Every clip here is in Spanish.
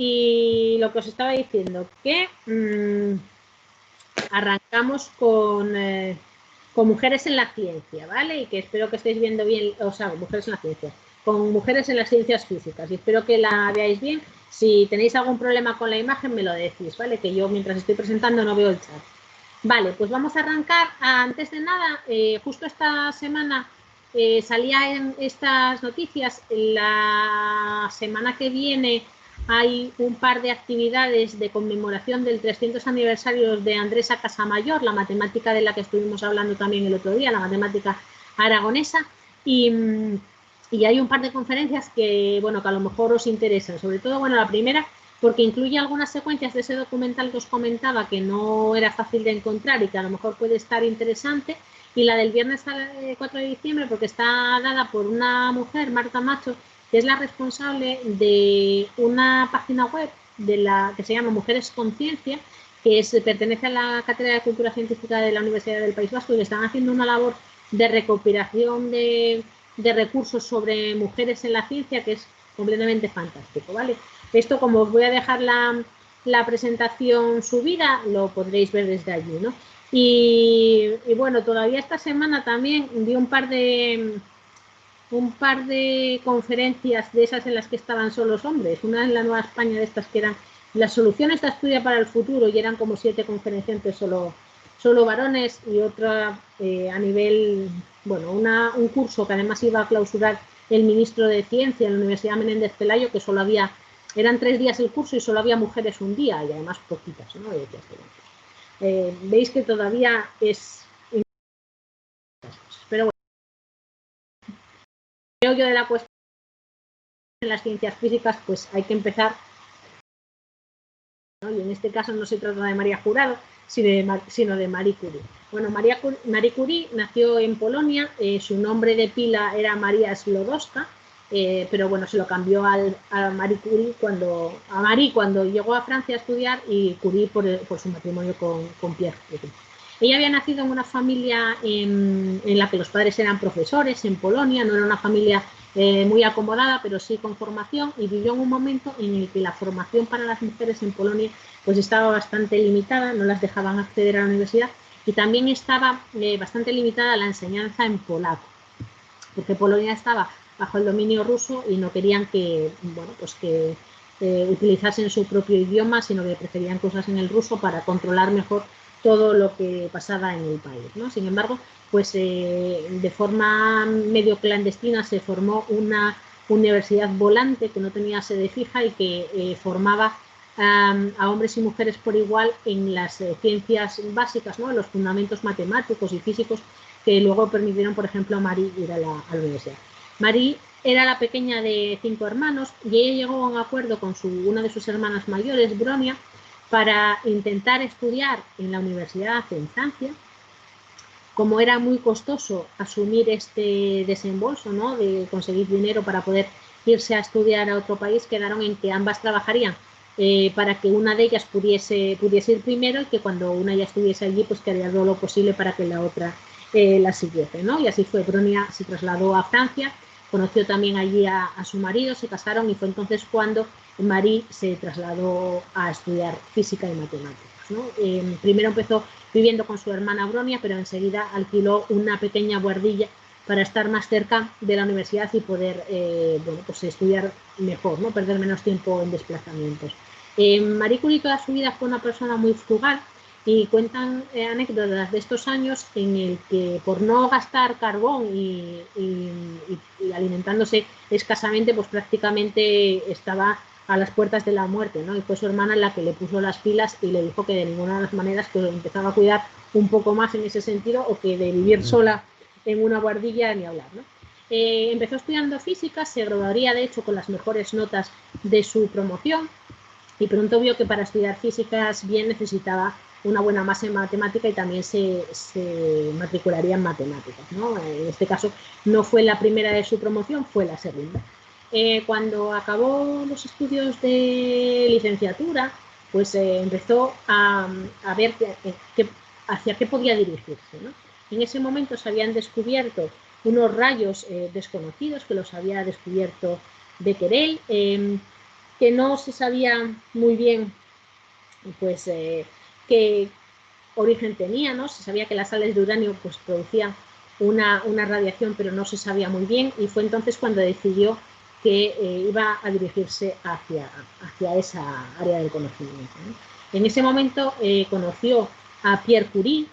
Y lo que os estaba diciendo, que arrancamos con mujeres en la ciencia, ¿vale? Y que espero que estéis viendo bien, o sea, mujeres en la ciencia, con mujeres en las ciencias físicas, y espero que la veáis bien. Si tenéis algún problema con la imagen, me lo decís, ¿vale? Que yo mientras estoy presentando no veo el chat. Vale, pues vamos a arrancar. Antes de nada, justo esta semana salían estas noticias. La semana que viene hay un par de actividades de conmemoración del 300 aniversario de Andresa Casamayor, la matemática de la que estuvimos hablando también el otro día, la matemática aragonesa, y hay un par de conferencias que, bueno, que a lo mejor os interesan, sobre todo, bueno, la primera, porque incluye algunas secuencias de ese documental que os comentaba que no era fácil de encontrar y que a lo mejor puede estar interesante, y la del viernes 4 de diciembre porque está dada por una mujer, Marta Macho, que es la responsable de una página web que se llama Mujeres Conciencia, que pertenece a la Cátedra de Cultura Científica de la Universidad del País Vasco, y están haciendo una labor de recopilación de recursos sobre mujeres en la ciencia que es completamente fantástico, ¿vale? Esto, como os voy a dejar la presentación subida, lo podréis ver desde allí, ¿no? Y bueno, todavía esta semana también vi un par de conferencias de esas en las que estaban solos hombres. Una en la Nueva España, de estas que eran las soluciones de estudia para el futuro, y eran como 7 conferenciantes solo varones, y otra a nivel, bueno, un curso que además iba a clausurar el ministro de Ciencia en la Universidad Menéndez Pelayo, que solo había, eran 3 días el curso y solo había mujeres un día, y además poquitas, ¿no? Veis que todavía es... Pero bueno, creo yo de la cuestión en las ciencias físicas, pues hay que empezar, ¿no? Y en este caso no se trata de María Jurado, sino de Marie Curie. Bueno, Marie Curie nació en Polonia, su nombre de pila era María Sklodowska, pero bueno, se lo cambió a Marie Curie cuando llegó a Francia a estudiar, y Curie por su matrimonio con Pierre Curie. Ella había nacido en una familia en la que los padres eran profesores en Polonia, no era una familia muy acomodada, pero sí con formación, y vivió en un momento en el que la formación para las mujeres en Polonia pues estaba bastante limitada, no las dejaban acceder a la universidad, y también estaba bastante limitada la enseñanza en polaco, porque Polonia estaba bajo el dominio ruso y no querían que, bueno, pues que utilizasen su propio idioma, sino que preferían cosas en el ruso para controlar mejor todo lo que pasaba en el país, ¿no? Sin embargo, pues de forma medio clandestina se formó una universidad volante que no tenía sede fija y que formaba a hombres y mujeres por igual en las ciencias básicas, ¿no? En los fundamentos matemáticos y físicos, que luego permitieron, por ejemplo, a Marie ir a la universidad. Marie era la pequeña de 5 hermanos, y ella llegó a un acuerdo con una de sus hermanas mayores, Bronia, para intentar estudiar en la universidad en Francia. Como era muy costoso asumir este desembolso, ¿no?, de conseguir dinero para poder irse a estudiar a otro país, quedaron en que ambas trabajarían para que una de ellas pudiese ir primero, y que cuando una ya estuviese allí, pues que haría todo lo posible para que la otra la siguiese, ¿no? Y así fue. Bronia se trasladó a Francia, conoció también allí a su marido, se casaron, y fue entonces cuando Marie se trasladó a estudiar física y matemáticas, ¿no? Primero empezó viviendo con su hermana Bronia, pero enseguida alquiló una pequeña guardilla para estar más cerca de la universidad y poder bueno, pues estudiar mejor, ¿no?, perder menos tiempo en desplazamientos. Marie Curie toda su vida fue una persona muy frugal, y cuentan anécdotas de estos años en el que, por no gastar carbón y alimentándose escasamente, pues prácticamente estaba a las puertas de la muerte, ¿no? Y fue su hermana la que le puso las pilas y le dijo que de ninguna de las maneras que empezaba a cuidar un poco más en ese sentido, o que de vivir sola en una guardilla ni hablar, ¿no? Empezó estudiando física, se graduaría de hecho con las mejores notas de su promoción, y pronto vio que para estudiar físicas bien necesitaba una buena base en matemática, y también se matricularía en matemáticas, ¿no? En este caso no fue la primera de su promoción, fue la segunda. Cuando acabó los estudios de licenciatura, pues empezó a ver hacia qué podía dirigirse, ¿no? En ese momento se habían descubierto unos rayos desconocidos, que los había descubierto Becquerel, que no se sabía muy bien pues, qué origen tenía, ¿no? Se sabía que las sales de uranio pues, producían una radiación, pero no se sabía muy bien, y fue entonces cuando decidió que iba a dirigirse hacia esa área del conocimiento, ¿no? En ese momento conoció a Pierre Curie.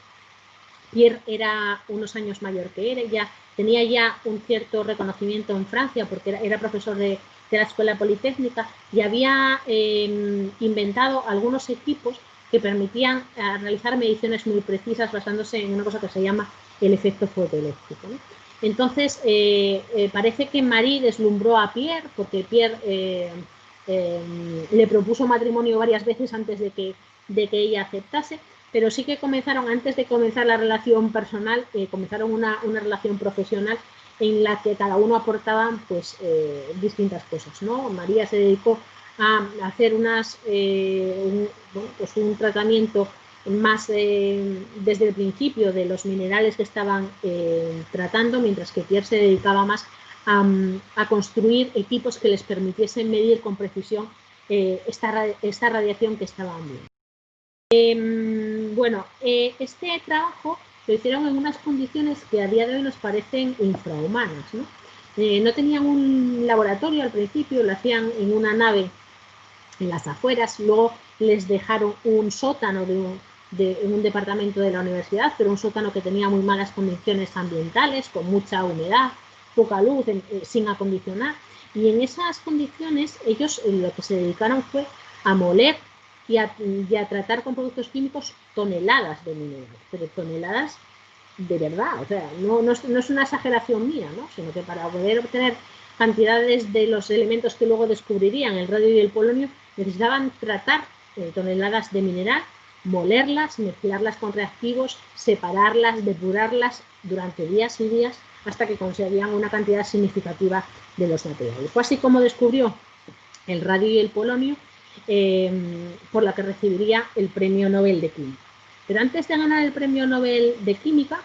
Pierre era unos años mayor que él, tenía ya un cierto reconocimiento en Francia porque era profesor de la Escuela Politécnica y había inventado algunos equipos que permitían realizar mediciones muy precisas basándose en una cosa que se llama el efecto fotoeléctrico, ¿no? Entonces, parece que Marie deslumbró a Pierre porque Pierre le propuso matrimonio varias veces antes de que ella aceptase, pero sí que comenzaron, antes de comenzar la relación personal, comenzaron una relación profesional en la que cada uno aportaba pues, distintas cosas, ¿no? María se dedicó a hacer un tratamiento más desde el principio de los minerales que estaban tratando, mientras que Pierre se dedicaba más a construir equipos que les permitiesen medir con precisión esta radiación que estaban viendo. Bueno, este trabajo lo hicieron en unas condiciones que a día de hoy nos parecen infrahumanas, ¿no? No tenían un laboratorio al principio, lo hacían en una nave en las afueras, luego les dejaron un sótano en un departamento de la universidad, pero un sótano que tenía muy malas condiciones ambientales, con mucha humedad, poca luz, sin acondicionar, y en esas condiciones ellos lo que se dedicaron fue a moler y a tratar con productos químicos toneladas de minerales, pero toneladas de verdad, o sea, no es una exageración mía, ¿no? Sino que para poder obtener cantidades de los elementos que luego descubrirían, el radio y el polonio, necesitaban tratar toneladas de mineral, molerlas, mezclarlas con reactivos, separarlas, depurarlas durante días y días hasta que conseguían una cantidad significativa de los materiales. Fue así como descubrió el radio y el polonio, por la que recibiría el Premio Nobel de Química. Pero antes de ganar el Premio Nobel de Química,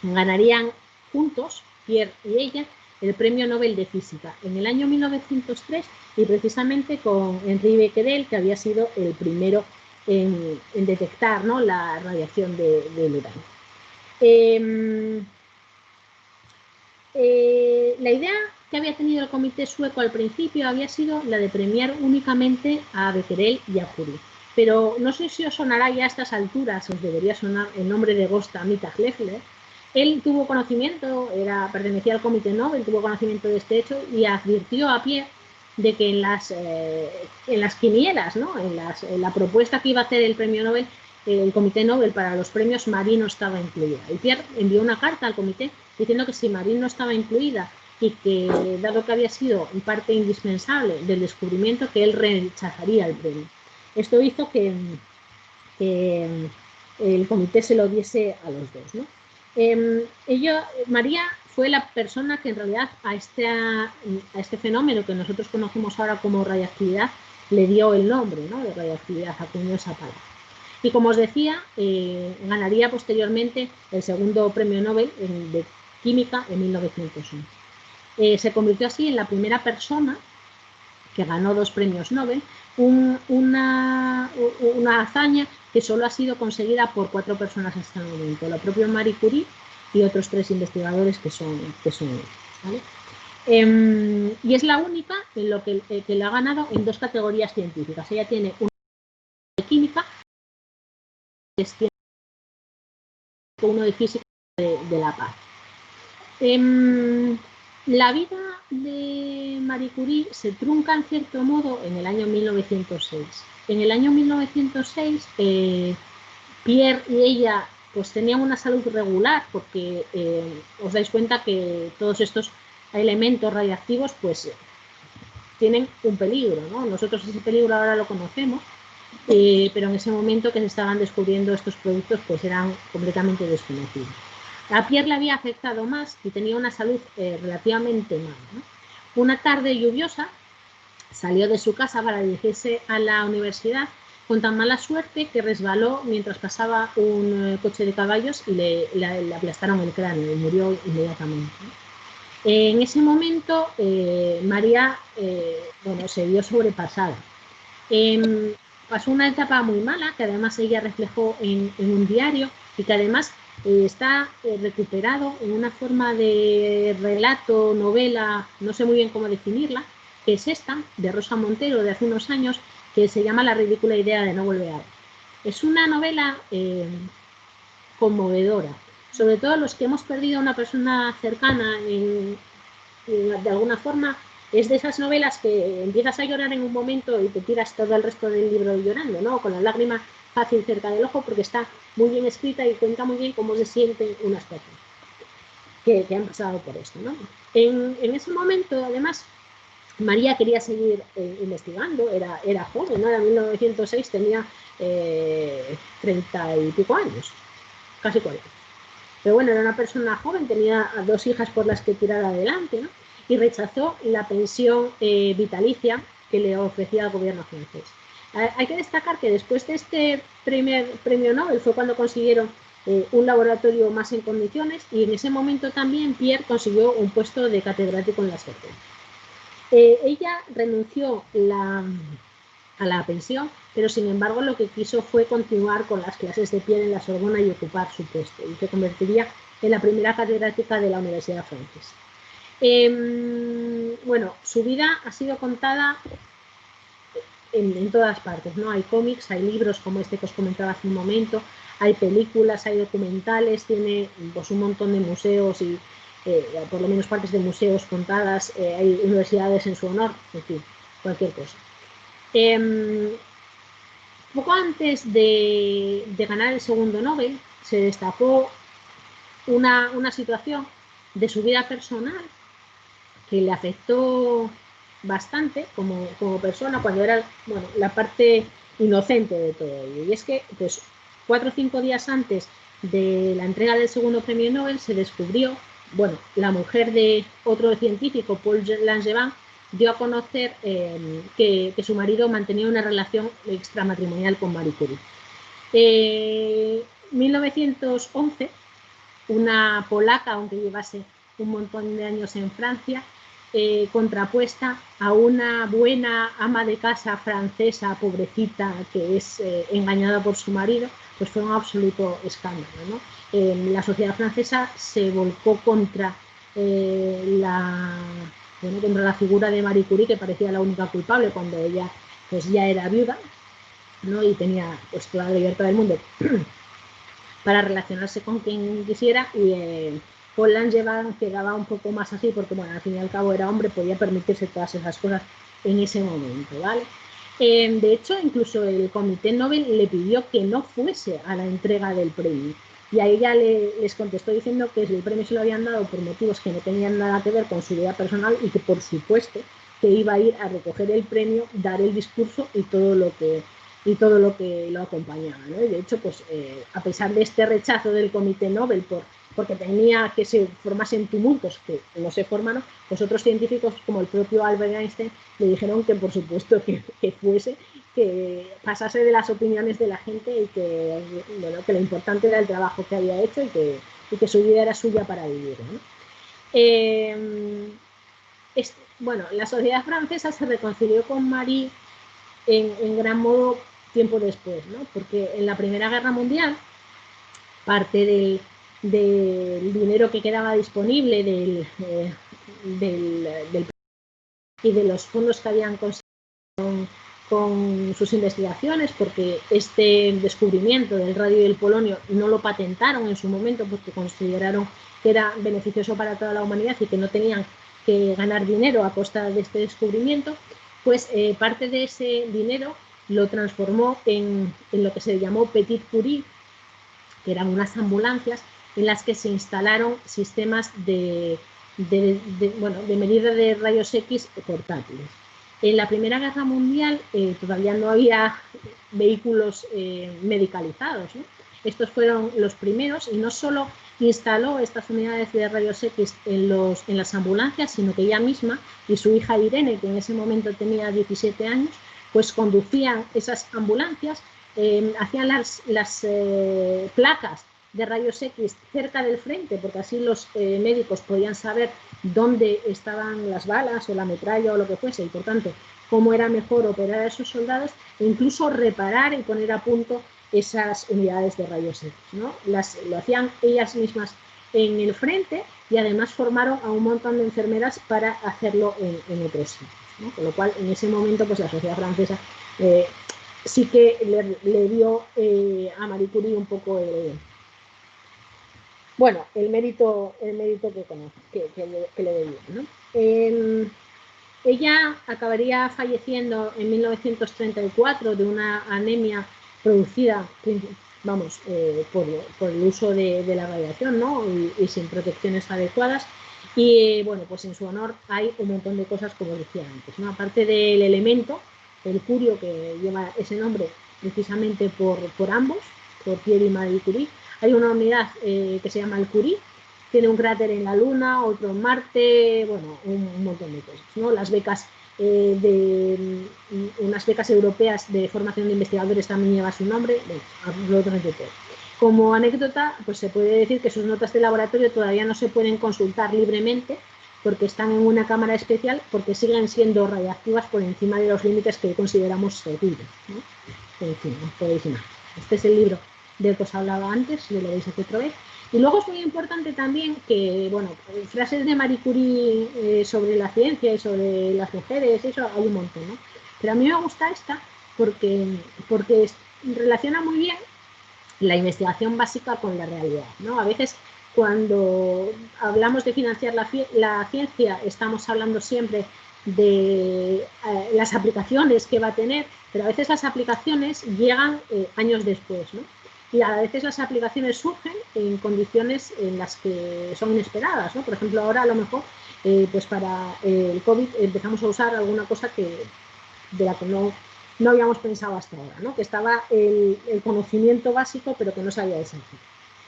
ganarían juntos, Pierre y ella, el Premio Nobel de Física en el año 1903, y precisamente con Henri Becquerel, que había sido el primero en detectar, ¿no?, la radiación del uranio. La idea que había tenido el comité sueco al principio había sido la de premiar únicamente a Becquerel y a Curie. Pero no sé si os sonará ya a estas alturas, os debería sonar el nombre de Gösta Mittag-Leffler. Él tuvo conocimiento, pertenecía al comité Nobel, tuvo conocimiento de este hecho y advirtió a Pierre de que en las quinielas, ¿no?, en la propuesta que iba a hacer el premio Nobel, el comité Nobel para los premios, Marie no estaba incluida. Y Pierre envió una carta al comité diciendo que si Marie no estaba incluida y que, dado que había sido parte indispensable del descubrimiento, que él rechazaría el premio. Esto hizo que el comité se lo diese a los dos, ¿no? María fue la persona que en realidad a este fenómeno que nosotros conocemos ahora como radiactividad le dio el nombre, ¿no?, de radiactividad, acuñó esa palabra. Y como os decía, ganaría posteriormente el segundo premio Nobel de Química en 1901. Se convirtió así en la primera persona que ganó 2 premios Nobel, una hazaña que solo ha sido conseguida por 4 personas hasta el momento, la propia Marie Curie y otros 3 investigadores que son ellos, ¿vale? Y es la única en lo que la ha ganado en 2 categorías científicas. Ella tiene una de química, uno de física de la paz. La vida de Marie Curie se trunca en cierto modo en el año 1906. En el año 1906, Pierre y ella pues tenían una salud regular porque os dais cuenta que todos estos elementos radiactivos pues tienen un peligro, ¿no? Nosotros ese peligro ahora lo conocemos, pero en ese momento que se estaban descubriendo estos productos pues eran completamente desconocidos. A Pierre le había afectado más y tenía una salud relativamente mala, ¿no? Una tarde lluviosa salió de su casa para dirigirse a la universidad con tan mala suerte que resbaló mientras pasaba un coche de caballos y le aplastaron el cráneo y murió inmediatamente, ¿no? En ese momento, María bueno, se vio sobrepasada. Pasó una etapa muy mala, que además ella reflejó en un diario y que además está recuperado en una forma de relato, novela, no sé muy bien cómo definirla, que es esta, de Rosa Montero, de hace unos años, que se llama La ridícula idea de no volver a ver. Es una novela conmovedora, sobre todo los que hemos perdido a una persona cercana de alguna forma. Es de esas novelas que empiezas a llorar en un momento y te tiras todo el resto del libro llorando, ¿no? Con la lágrima fácil cerca del ojo, porque está muy bien escrita y cuenta muy bien cómo se sienten unas personas que han pasado por esto, ¿no? En ese momento, además, María quería seguir investigando, era joven, ¿no? Era 1906, tenía 30 y pico años, casi 40. Pero bueno, era una persona joven, tenía 2 hijas por las que tirar adelante, ¿no? Y rechazó la pensión vitalicia que le ofrecía el gobierno francés. Hay que destacar que después de este primer premio Nobel fue cuando consiguieron un laboratorio más en condiciones, y en ese momento también Pierre consiguió un puesto de catedrático en la Sorbona. Ella renunció a la pensión, pero sin embargo lo que quiso fue continuar con las clases de Pierre en la Sorbona y ocupar su puesto, y se convertiría en la primera catedrática de la Universidad Francesa. Bueno, su vida ha sido contada en todas partes, ¿no? Hay cómics, hay libros como este que os comentaba hace un momento, hay películas, hay documentales, tiene pues un montón de museos y por lo menos partes de museos contadas, hay universidades en su honor, en fin, cualquier cosa. Poco antes de ganar el segundo Nobel, se destapó una situación de su vida personal que le afectó bastante como persona, cuando era, bueno, la parte inocente de todo ello. Y es que, pues, 4 o 5 días antes de la entrega del segundo premio Nobel, se descubrió, bueno, la mujer de otro científico, Paul Langevin, dio a conocer que su marido mantenía una relación extramatrimonial con Marie Curie. 1911, una polaca, aunque llevase un montón de años en Francia, contrapuesta a una buena ama de casa francesa, pobrecita, que es engañada por su marido, pues fue un absoluto escándalo, ¿no? La sociedad francesa se volcó contra contra la figura de Marie Curie, que parecía la única culpable cuando ella pues ya era viuda, ¿no? Y tenía pues toda la libertad del mundo para relacionarse con quien quisiera, y Paul Langevin quedaba un poco más así porque, bueno, al fin y al cabo era hombre, podía permitirse todas esas cosas en ese momento, ¿vale? De hecho, incluso el Comité Nobel le pidió que no fuese a la entrega del premio, y a ella les contestó diciendo que el premio se lo habían dado por motivos que no tenían nada que ver con su vida personal, y que por supuesto que iba a ir a recoger el premio, dar el discurso y todo lo que lo acompañaba, ¿no? Y de hecho, pues a pesar de este rechazo del Comité Nobel porque tenía que se formasen tumultos que no se formaron, pues otros científicos como el propio Albert Einstein le dijeron que por supuesto que fuese, que pasase de las opiniones de la gente, y que, bueno, que lo importante era el trabajo que había hecho, y que su vida era suya para vivir, ¿no? Bueno, la sociedad francesa se reconcilió con Marie en gran modo tiempo después, ¿no? Porque en la Primera Guerra Mundial, parte del dinero que quedaba disponible y de los fondos que habían conseguido con sus investigaciones, porque este descubrimiento del radio y del polonio no lo patentaron en su momento porque consideraron que era beneficioso para toda la humanidad y que no tenían que ganar dinero a costa de este descubrimiento, pues parte de ese dinero lo transformó en lo que se llamó Petit Curie, que eran unas ambulancias en las que se instalaron sistemas de medida de rayos X portátiles. En la Primera Guerra Mundial todavía no había vehículos medicalizados, ¿no? Estos fueron los primeros, y no solo instaló estas unidades de rayos X en las ambulancias, sino que ella misma y su hija Irene, que en ese momento tenía 17 años, pues conducían esas ambulancias, hacían las placas de rayos X cerca del frente, porque así los médicos podían saber dónde estaban las balas o la metralla o lo que fuese, y por tanto cómo era mejor operar a esos soldados e incluso reparar y poner a punto esas unidades de rayos X, ¿no? Lo hacían ellas mismas en el frente y además formaron a un montón de enfermeras para hacerlo en otros sitios, ¿no? Con lo cual, en ese momento, pues la sociedad francesa sí que le dio a Marie Curie un poco el mérito que le debía, ¿no? Ella acabaría falleciendo en 1934 de una anemia producida, vamos, por el uso de la radiación, ¿no? Y sin protecciones adecuadas. Y bueno, pues en su honor hay un montón de cosas, como decía antes, ¿no? Aparte del elemento, el curio, que lleva ese nombre precisamente por ambos, por Pierre y Marie Curie, hay una unidad que se llama el Curie. Tiene un cráter en la Luna, otro en Marte, bueno, un montón de cosas, ¿no? Las becas unas becas europeas de formación de investigadores también lleva su nombre, bueno, absolutamente todo. Como anécdota, pues se puede decir que sus notas de laboratorio todavía no se pueden consultar libremente porque están en una cámara especial, porque siguen siendo radiactivas por encima de los límites que consideramos seguros, ¿no? En fin, os podéis imaginar. Este es el libro del que os hablaba antes, si lo veis aquí otra vez. Y luego es muy importante también que, bueno, frases de Marie Curie sobre la ciencia y sobre las mujeres, eso hay un montón, ¿no? Pero a mí me gusta esta porque relaciona muy bien la investigación básica con la realidad, ¿no? A veces cuando hablamos de financiar la ciencia estamos hablando siempre de las aplicaciones que va a tener, pero a veces las aplicaciones llegan años después, ¿no? Y a veces las aplicaciones surgen en condiciones en las que son inesperadas, ¿no? Por ejemplo, ahora a lo mejor pues para el COVID empezamos a usar alguna cosa de la que no habíamos pensado hasta ahora, ¿no? Que estaba el conocimiento básico, pero que no se había desarrollado.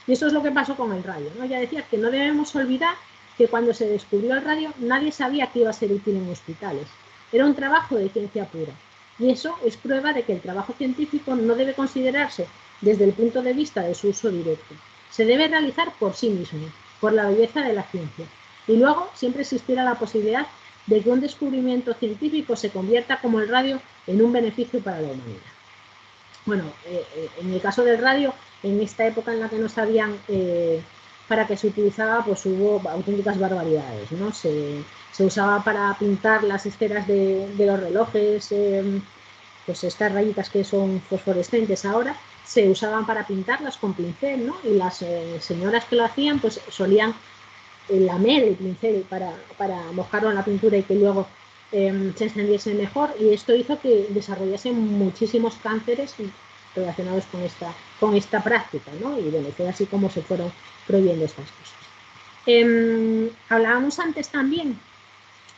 Y eso es lo que pasó con el radio, ¿no? Ya decía que no debemos olvidar que cuando se descubrió el radio nadie sabía que iba a ser útil en hospitales. Era un trabajo de ciencia pura. Y eso es prueba de que el trabajo científico no debe considerarse desde el punto de vista de su uso directo. Se debe realizar por sí mismo, por la belleza de la ciencia. Y luego siempre existirá la posibilidad de que un descubrimiento científico se convierta, como el radio, en un beneficio para la humanidad. Bueno, en el caso del radio, en esta época en la que no sabían para qué se utilizaba, pues hubo auténticas barbaridades, ¿no? Se usaba para pintar las esferas de los relojes, pues estas rayitas que son fosforescentes ahora, se usaban para pintarlas con pincel, ¿no? Y las señoras que lo hacían, pues solían lamer el pincel para mojarlo en la pintura y que luego se encendiese mejor, y esto hizo que desarrollase muchísimos cánceres relacionados con esta práctica, ¿no? Y bueno, fue así como se fueron prohibiendo estas cosas. Hablábamos antes también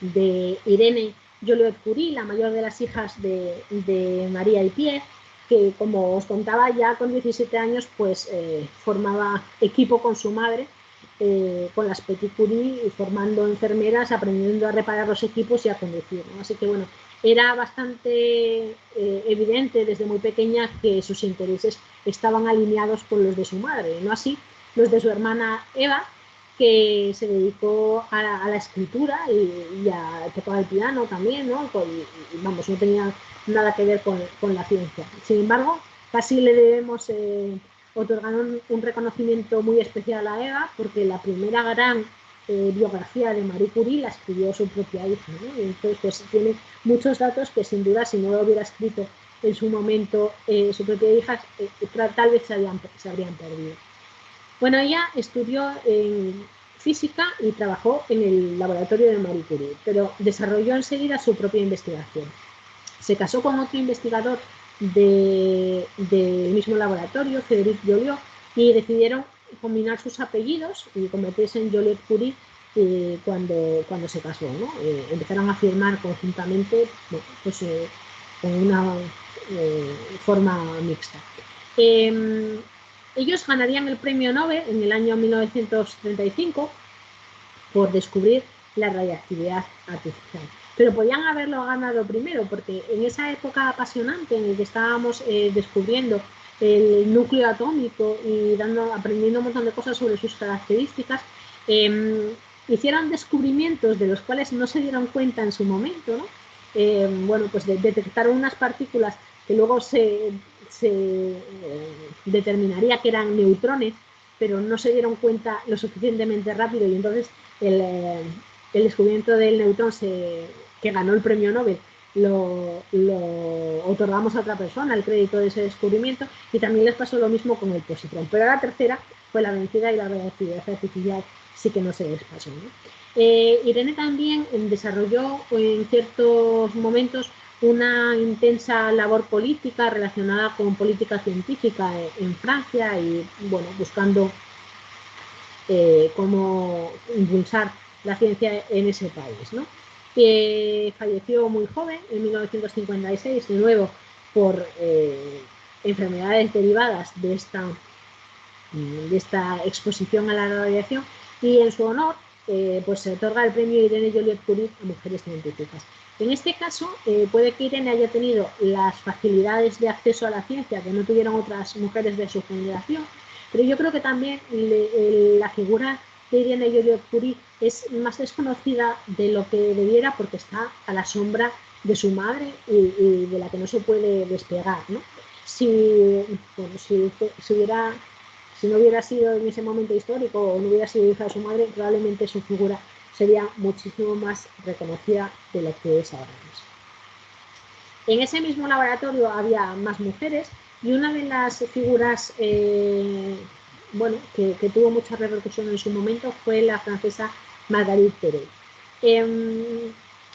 de Irene Joliot-Curie, la mayor de las hijas de María y Pierre, que, como os contaba, ya con 17 años pues formaba equipo con su madre, con las Petit Curie, formando enfermeras, aprendiendo a reparar los equipos y a conducir, ¿no? Así que bueno, era bastante evidente desde muy pequeña que sus intereses estaban alineados con los de su madre, no así los de su hermana Eva, que se dedicó a la escritura y a tocar el piano también, ¿no? Y vamos, no tenía nada que ver con la ciencia. Sin embargo, casi le debemos otorgar un reconocimiento muy especial a Eva, porque la primera gran biografía de Marie Curie la escribió su propia hija, ¿no? Y entonces pues tiene muchos datos que sin duda, si no lo hubiera escrito en su momento su propia hija, tal vez se habrían perdido. Bueno, ella estudió en física y trabajó en el laboratorio de Marie Curie, pero desarrolló enseguida su propia investigación. Se casó con otro investigador del mismo laboratorio, Frédéric Joliot, y decidieron combinar sus apellidos y convertirse en Joliot-Curie cuando se casó, ¿no? Empezaron a firmar conjuntamente, bueno, pues, con una forma mixta. Ellos ganarían el premio Nobel en el año 1935 por descubrir la radiactividad artificial. Pero podían haberlo ganado primero, porque en esa época apasionante en la que estábamos descubriendo el núcleo atómico y aprendiendo un montón de cosas sobre sus características, hicieron descubrimientos de los cuales no se dieron cuenta en su momento, ¿no? bueno, pues detectaron unas partículas que luego se determinaría que eran neutrones, pero no se dieron cuenta lo suficientemente rápido y entonces el descubrimiento del neutrón que ganó el premio Nobel lo otorgamos a otra persona, el crédito de ese descubrimiento, y también les pasó lo mismo con el positrón. Pero la tercera fue la vencida y la relatividad artificial sí que no se les pasó, ¿no? Irene también desarrolló en ciertos momentos una intensa labor política relacionada con política científica en Francia y, bueno, buscando cómo impulsar la ciencia en ese país, ¿no? Falleció muy joven, en 1956, de nuevo por enfermedades derivadas de esta exposición a la radiación, y en su honor pues se otorga el premio Irene Joliot-Curie a mujeres científicas. En este caso, puede que Irene haya tenido las facilidades de acceso a la ciencia que no tuvieron otras mujeres de su generación, pero yo creo que también la figura de Irene Joliot-Curie es más desconocida de lo que debiera, porque está a la sombra de su madre y de la que no se puede despegar, ¿no? Si no hubiera sido en ese momento histórico o no hubiera sido hija de su madre, probablemente su figura sería muchísimo más reconocida de lo que es ahora mismo. En ese mismo laboratorio había más mujeres y una de las figuras bueno, que tuvo mucha repercusión en su momento fue la francesa Marguerite Pérez.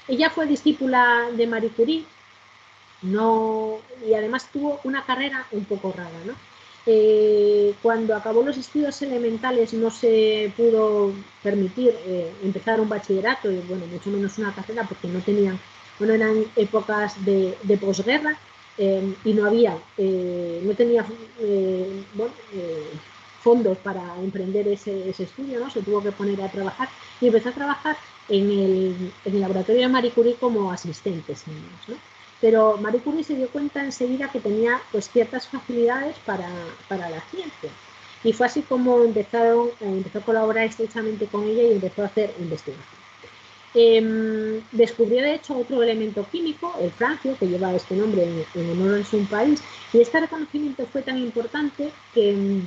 Ella fue discípula de Marie Curie, y además tuvo una carrera un poco rara, ¿no? Cuando acabó los estudios elementales no se pudo permitir empezar un bachillerato y, bueno, mucho menos una carrera, porque no tenían, bueno, eran épocas de posguerra y no había, no tenía fondos para emprender ese estudio, ¿no? Se tuvo que poner a trabajar y empezó a trabajar en el laboratorio de Marie Curie como asistente, ¿no? Pero Marie Curie se dio cuenta enseguida que tenía, pues, ciertas facilidades para la ciencia. Y fue así como empezó a colaborar estrechamente con ella y empezó a hacer investigación. Descubrió, de hecho, otro elemento químico, el francio, que lleva este nombre en honor a su país, y este reconocimiento fue tan importante que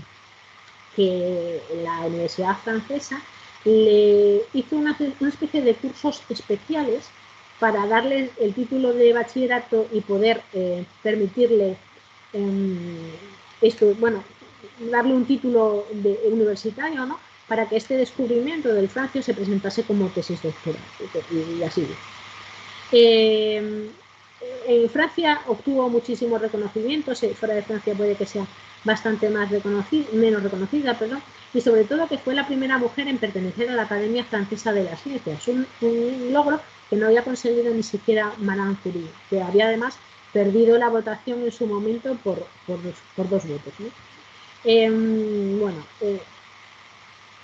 la Universidad Francesa le hizo una especie de cursos especiales para darle el título de bachillerato y poder permitirle bueno, darle un título universitario, ¿no? Para que este descubrimiento del francio se presentase como tesis doctoral, y así. En Francia obtuvo muchísimos reconocimientos, fuera de Francia puede que sea bastante menos reconocida, perdón, y sobre todo que fue la primera mujer en pertenecer a la Academia Francesa de las Ciencias, un logro que no había conseguido ni siquiera Marie Curie, que había además perdido la votación en su momento por 2 votos, ¿no? Bueno,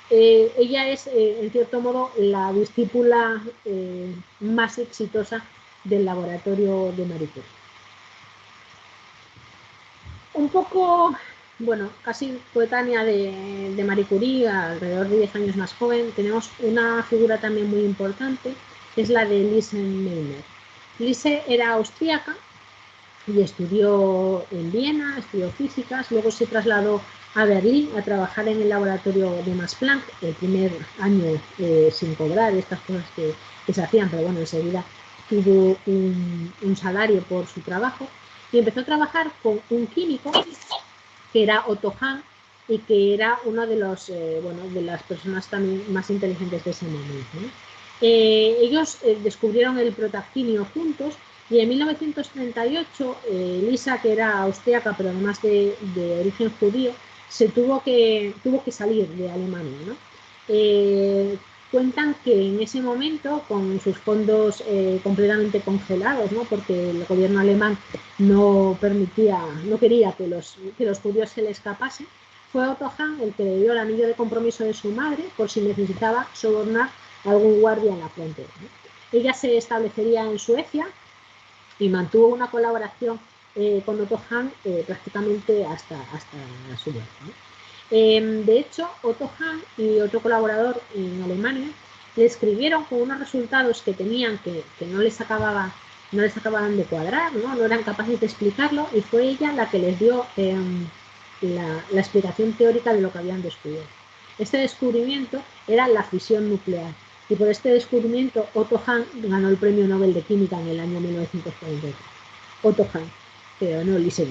ella es, en cierto modo, la discípula más exitosa del laboratorio de Marie Curie. Un poco, bueno, casi coetánea de Marie Curie, alrededor de 10 años más joven, tenemos una figura también muy importante, que es la de Lise Meitner. Lise era austríaca y estudió en Viena, estudió físicas, luego se trasladó a Berlín a trabajar en el laboratorio de Max Planck, el primer año sin cobrar, estas cosas que se hacían, pero bueno, enseguida tuvo un salario por su trabajo y empezó a trabajar con un químico que era Otto Hahn y que era uno de los de las personas también más inteligentes de ese momento, ¿no? Ellos descubrieron el protactinio juntos y en 1938 Lisa, que era austríaca pero además de origen judío, tuvo que salir de Alemania, ¿no? Cuentan que en ese momento, con sus fondos completamente congelados, ¿no? Porque el gobierno alemán no quería que los judíos se le escapasen, fue Otto Hahn el que le dio el anillo de compromiso de su madre por si necesitaba sobornar a algún guardia en la frontera, ¿no? Ella se establecería en Suecia y mantuvo una colaboración con Otto Hahn prácticamente hasta su muerte, ¿no? De hecho, Otto Hahn y otro colaborador en Alemania le escribieron con unos resultados que tenían que no les acababa no les acababan de cuadrar, ¿no? No eran capaces de explicarlo, y fue ella la que les dio la explicación teórica de lo que habían descubierto. Este descubrimiento era la fisión nuclear, y por este descubrimiento Otto Hahn ganó el Premio Nobel de Química en el año 1943. Otto Hahn, pero no Lise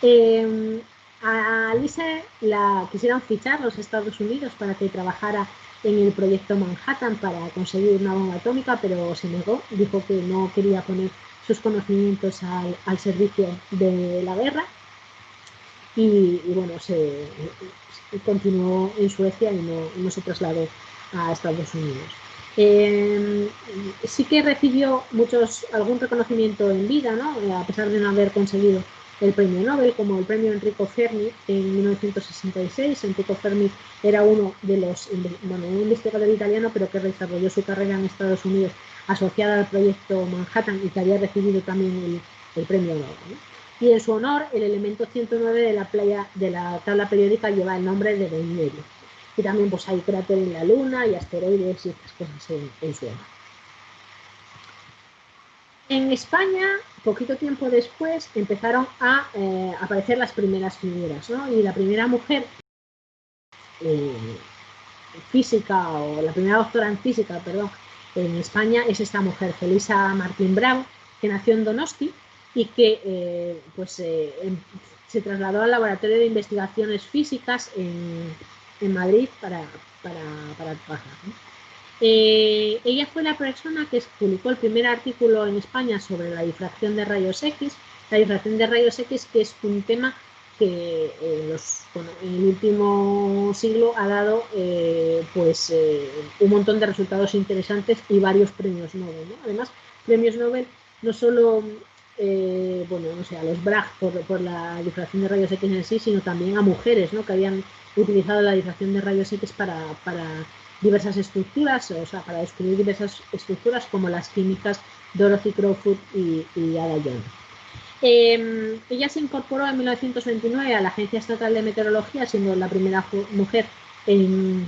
Meitner. A Lise la quisieron fichar los Estados Unidos para que trabajara en el proyecto Manhattan para conseguir una bomba atómica, pero se negó, dijo que no quería poner sus conocimientos al servicio de la guerra, y bueno, se continuó en Suecia y no se trasladó a Estados Unidos. Sí que recibió algún reconocimiento en vida, ¿no? A pesar de no haber conseguido el premio Nobel, como el premio Enrico Fermi en 1966. Enrico Fermi era uno de un investigador italiano, pero que desarrolló su carrera en Estados Unidos asociada al proyecto Manhattan, y que había recibido también el premio Nobel, ¿no? Y en su honor, el elemento 109 de la tabla periódica lleva el nombre de Bennueli. Y también pues hay cráteres en la Luna y asteroides y estas cosas en su honor. En España, poquito tiempo después, empezaron a aparecer las primeras figuras, ¿no? Y la primera mujer física, o la primera doctora en física, perdón, en España es esta mujer, Felisa Martín Bravo, que nació en Donosti y que se trasladó al Laboratorio de Investigaciones Físicas en Madrid para trabajar, ¿no? Ella fue la persona que publicó el primer artículo en España sobre la difracción de rayos X. La difracción de rayos X, que es un tema que en el último siglo ha dado un montón de resultados interesantes y varios premios Nobel, ¿no? Además, premios Nobel no solo a los Bragg por la difracción de rayos X en sí, sino también a mujeres, ¿no? Que habían utilizado la difracción de rayos X para diversas estructuras, o sea, para descubrir diversas estructuras, como las químicas Dorothy Crowfoot y Ada Young. Ella se incorporó en 1929 a la Agencia Estatal de Meteorología, siendo la primera mujer en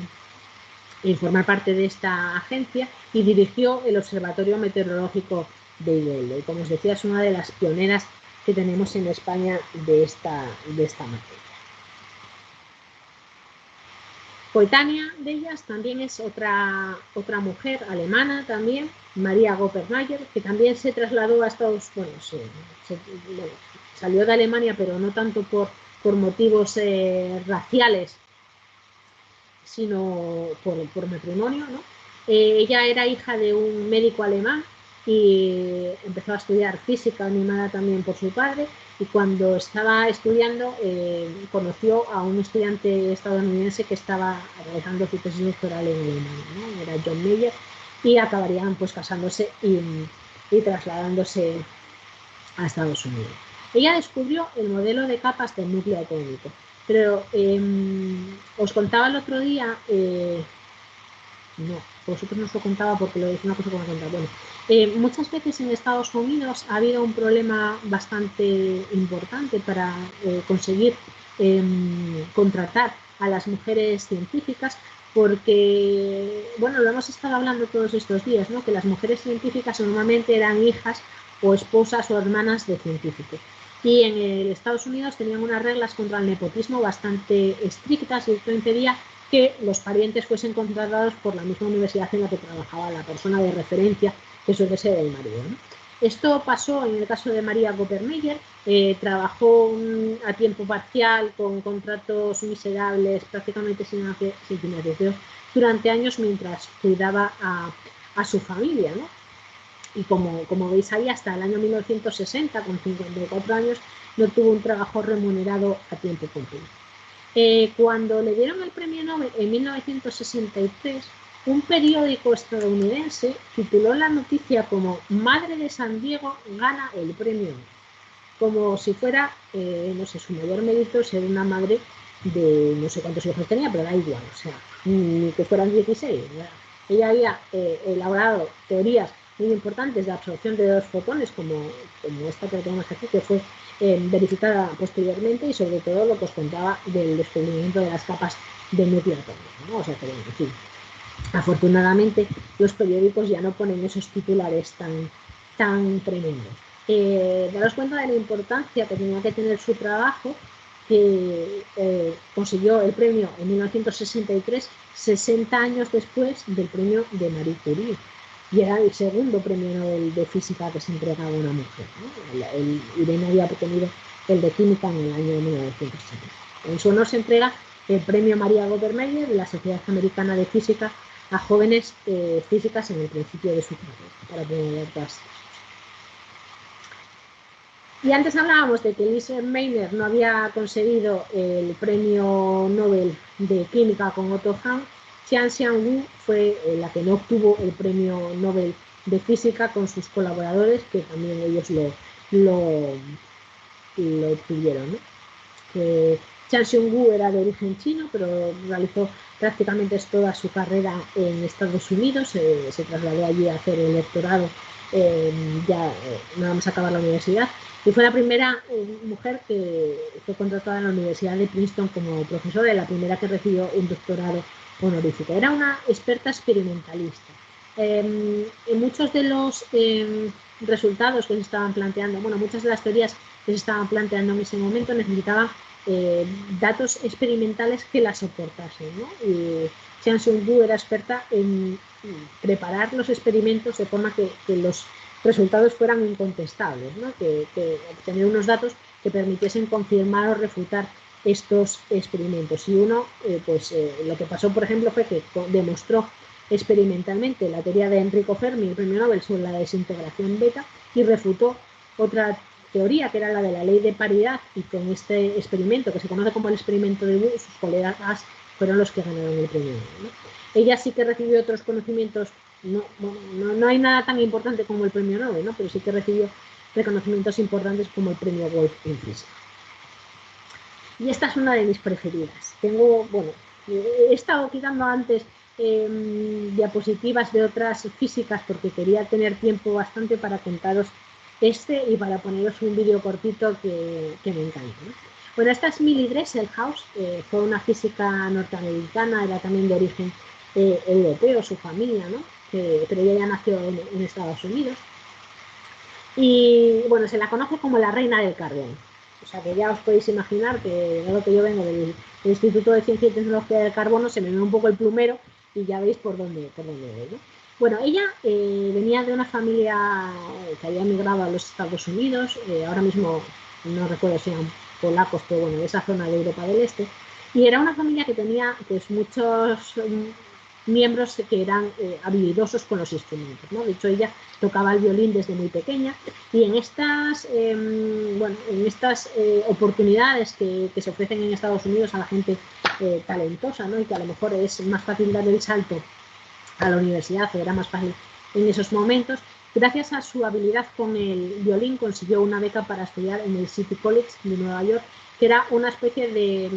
formar parte de esta agencia, y dirigió el Observatorio Meteorológico de Igueldo. Y como os decía, es una de las pioneras que tenemos en España de esta materia. Coetánea de ellas también es otra mujer alemana también, María Goppermayer, que también se trasladó a Estados Unidos. Salió de Alemania, pero no tanto por motivos raciales, sino por matrimonio, ¿no? Ella era hija de un médico alemán y empezó a estudiar física, animada también por su padre, y cuando estaba estudiando conoció a un estudiante estadounidense que estaba realizando su tesis doctoral en Alemania, ¿no? Era John Mayer, y acabarían pues casándose y trasladándose a Estados Unidos. Ella descubrió el modelo de capas del núcleo atómico, pero os contaba el otro día, no, vosotros no os lo contaba porque lo es una cosa que me contaba. Bueno, muchas veces en Estados Unidos ha habido un problema bastante importante para conseguir contratar a las mujeres científicas, porque, bueno, lo hemos estado hablando todos estos días, ¿no? Que las mujeres científicas normalmente eran hijas o esposas o hermanas de científicos. Y en Estados Unidos tenían unas reglas contra el nepotismo bastante estrictas, y esto impedía que los parientes fuesen contratados por la misma universidad en la que trabajaba la persona de referencia, que suele ser el marido, ¿no? Esto pasó en el caso de María Goppermayer. Trabajó a tiempo parcial, con contratos miserables, prácticamente sin financiación, durante años mientras cuidaba a su familia, ¿no? Y como veis ahí, hasta el año 1960, con 54 años, no tuvo un trabajo remunerado a tiempo completo. Cuando le dieron el premio Nobel en 1963, un periódico estadounidense tituló la noticia como "Madre de San Diego gana el premio Nobel", como si fuera, no sé, su mayor mérito ser una madre de no sé cuántos hijos tenía, pero da igual, o sea, ni que fueran 16. Ella había elaborado teorías muy importantes de absorción de dos fotones, como esta que tenemos aquí, que fue verificada posteriormente, y sobre todo lo que os contaba del descubrimiento de las capas del núcleo atómico, ¿no? O sea que, bueno, en fin, afortunadamente los periódicos ya no ponen esos titulares tan tan tremendo. Daros cuenta de la importancia que tenía que tener su trabajo, que consiguió el premio en 1963, 60 años después del premio de Marie Curie. Y era el segundo premio Nobel de Física que se entregaba a una mujer, ¿no? Irene había obtenido el de Química en el año 1970. En su honor se entrega el premio María Godder-Meyer de la Sociedad Americana de Física a jóvenes físicas en el principio de su carrera, para promover todas. Y antes hablábamos de que Lise Meitner no había conseguido el premio Nobel de Química con Otto Hahn. Jian Xiangwu fue la que no obtuvo el premio Nobel de Física con sus colaboradores, que también ellos lo obtuvieron, ¿no? Jian Xiangwu era de origen chino, pero realizó prácticamente toda su carrera en Estados Unidos, se trasladó allí a hacer el doctorado nada más acabar la universidad, y fue la primera mujer que fue contratada en la Universidad de Princeton como profesora y la primera que recibió un doctorado honorífico. Era una experta experimentalista. En muchos de los resultados que se estaban planteando, bueno, muchas de las teorías que se estaban planteando en ese momento necesitaban datos experimentales que la soportasen, ¿no? Y Jian Xiangwu era experta en preparar los experimentos de forma que los resultados fueran incontestables, ¿no? que obtener unos datos que permitiesen confirmar o refutar estos experimentos. Y uno, lo que pasó, por ejemplo, fue que demostró experimentalmente la teoría de Enrico Fermi, el premio Nobel, sobre la desintegración beta, y refutó otra teoría que era la de la ley de paridad, y con este experimento que se conoce como el experimento de Wu, sus colegas fueron los que ganaron el premio Nobel, ¿no? Ella sí que recibió otros conocimientos, no hay nada tan importante como el premio Nobel, ¿no? Pero sí que recibió reconocimientos importantes como el premio Wolf en física. Y esta es una de mis preferidas. He estado quitando antes diapositivas de otras físicas porque quería tener tiempo bastante para contaros y para poneros un vídeo cortito que me encanta, ¿no? Bueno, esta es Millie Dresselhaus, fue una física norteamericana, era también de origen europeo, su familia, ¿no? Pero ella ya nació en Estados Unidos. Y bueno, se la conoce como la reina del carbón. O sea que ya os podéis imaginar que, dado que yo vengo del Instituto de Ciencia y Tecnología del Carbono, se me ve un poco el plumero y ya veis por dónde voy, ¿no? Bueno, ella venía de una familia que había emigrado a los Estados Unidos, ahora mismo no recuerdo si eran polacos, pero bueno, de esa zona de Europa del Este, y era una familia que tenía pues muchos miembros que eran habilidosos con los instrumentos, ¿no? De hecho, ella tocaba el violín desde muy pequeña, y en estas oportunidades que se ofrecen en Estados Unidos a la gente talentosa, ¿no? Y que a lo mejor es más fácil dar el salto a la universidad, o era más fácil en esos momentos, gracias a su habilidad con el violín consiguió una beca para estudiar en el City College de Nueva York, que era una especie de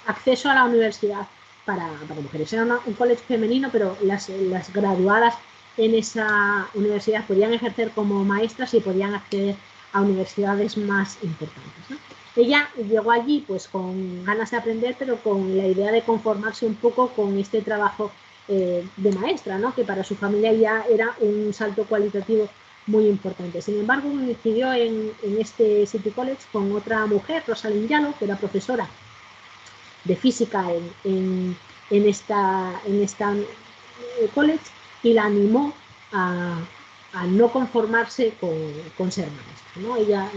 acceso a la universidad para mujeres. Era un college femenino, pero las graduadas en esa universidad podían ejercer como maestras y podían acceder a universidades más importantes, ¿no? Ella llegó allí pues con ganas de aprender, pero con la idea de conformarse un poco con este trabajo de maestra, ¿no? Que para su familia ya era un salto cualitativo muy importante. Sin embargo, coincidió en este City College con otra mujer, Rosalind Yalow, que era profesora de física en esta college, y la animó a no conformarse con ser maestra, ¿no? Ella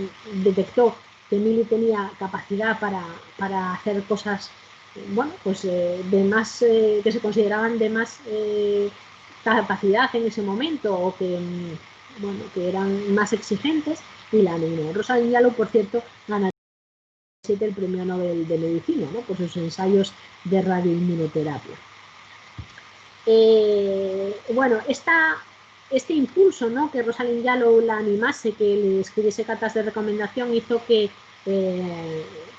detectó que Millie tenía capacidad para hacer cosas, bueno, pues de más que se consideraban de más capacidad en ese momento, o que eran más exigentes, y la animó. Rosalind Yalow, por cierto, ganaría el premio Nobel de Medicina, ¿no? Por sus ensayos de radioinmunoterapia. Este impulso, ¿no? Que Rosalind Yalow la animase, que le escribiese cartas de recomendación, hizo que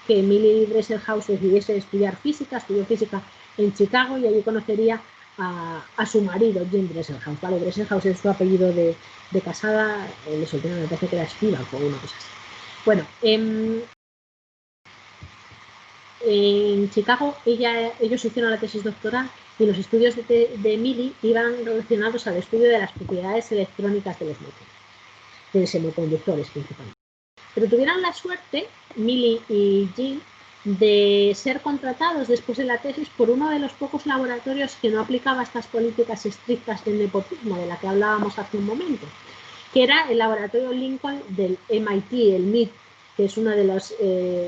Millie Dresselhaus decidiese estudiar física, estudió física en Chicago, y allí conocería a su marido, Jim Dresselhaus, ¿vale? Dresselhaus es su apellido de casada, de soltera me parece que era Spivak o una cosa así. Bueno, en Chicago ellos hicieron la tesis doctoral, y los estudios de Millie iban relacionados al estudio de las propiedades electrónicas de los móviles. de semiconductores principalmente. Pero tuvieron la suerte, Millie y Jean, de ser contratados después de la tesis por uno de los pocos laboratorios que no aplicaba estas políticas estrictas del nepotismo de la que hablábamos hace un momento, que era el laboratorio Lincoln del MIT, el MIT, que es uno de los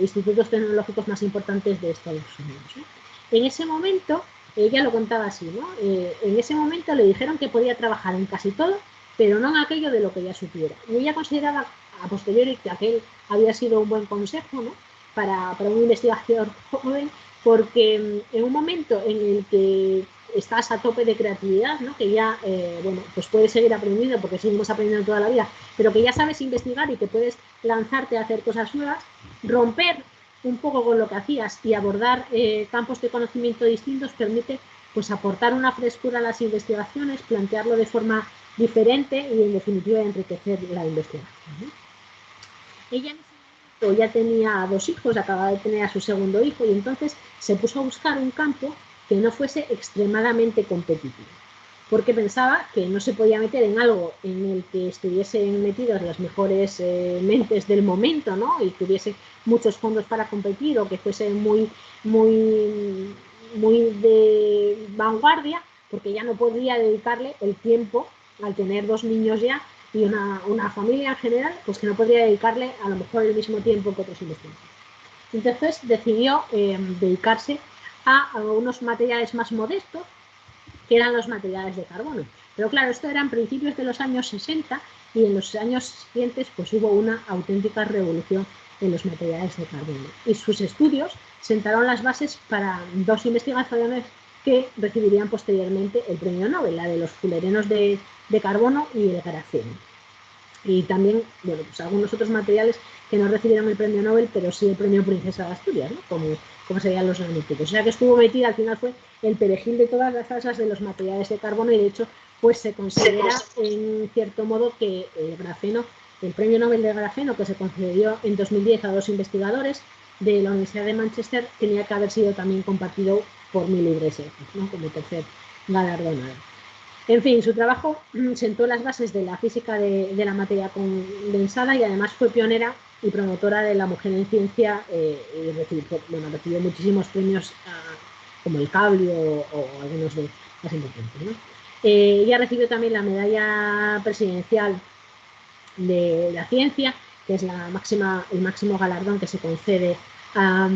institutos tecnológicos más importantes de Estados Unidos, ¿no? En ese momento, ella lo contaba así, ¿no? En ese momento le dijeron que podía trabajar en casi todo, pero no en aquello de lo que ella supiera. Y ella consideraba a posteriori que aquel había sido un buen consejo, ¿no? para un investigador joven, porque en un momento en el que estás a tope de creatividad, ¿no? Que ya, bueno, pues puedes seguir aprendiendo porque seguimos aprendiendo toda la vida, pero que ya sabes investigar y que puedes lanzarte a hacer cosas nuevas, romper un poco con lo que hacías y abordar campos de conocimiento distintos permite pues aportar una frescura a las investigaciones, plantearlo de forma diferente y en definitiva enriquecer la investigación, ¿no? Ella en ese momento ya tenía 2 hijos, acababa de tener a su segundo hijo y entonces se puso a buscar un campo que no fuese extremadamente competitivo, porque pensaba que no se podía meter en algo en el que estuviesen metidos las mejores mentes del momento, ¿no? Y que hubiese muchos fondos para competir o que fuese muy de vanguardia, porque ya no podría dedicarle el tiempo al tener 2 niños ya y una familia en general, pues que no podría dedicarle a lo mejor el mismo tiempo que otros investigadores. Entonces decidió dedicarse a unos materiales más modestos, que eran los materiales de carbono. Pero claro, esto eran principios de los años 60 y en los años siguientes pues hubo una auténtica revolución en los materiales de carbono. Y sus estudios sentaron las bases para 2 investigaciones que recibirían posteriormente el premio Nobel, la de los fullerenos de carbono y el grafeno. Y también, bueno, pues algunos otros materiales que no recibieron el premio Nobel, pero sí el premio Princesa de Asturias, ¿no? Como serían los nanotubos. O sea que estuvo metida, al final fue el perejil de todas las salsas de los materiales de carbono y de hecho pues se considera en cierto modo que el grafeno, el premio Nobel de grafeno que se concedió en 2010 a 2 investigadores de la Universidad de Manchester tenía que haber sido también compartido por Millie Bresser, ¿no? Como tercer galardonado. En fin, su trabajo sentó las bases de la física de la materia condensada y además fue pionera y promotora de la mujer en ciencia y recibió muchísimos premios como el Cable o algunos de las importantes, ¿no? Ella recibió también la medalla presidencial de la ciencia, que es el máximo galardón que se concede a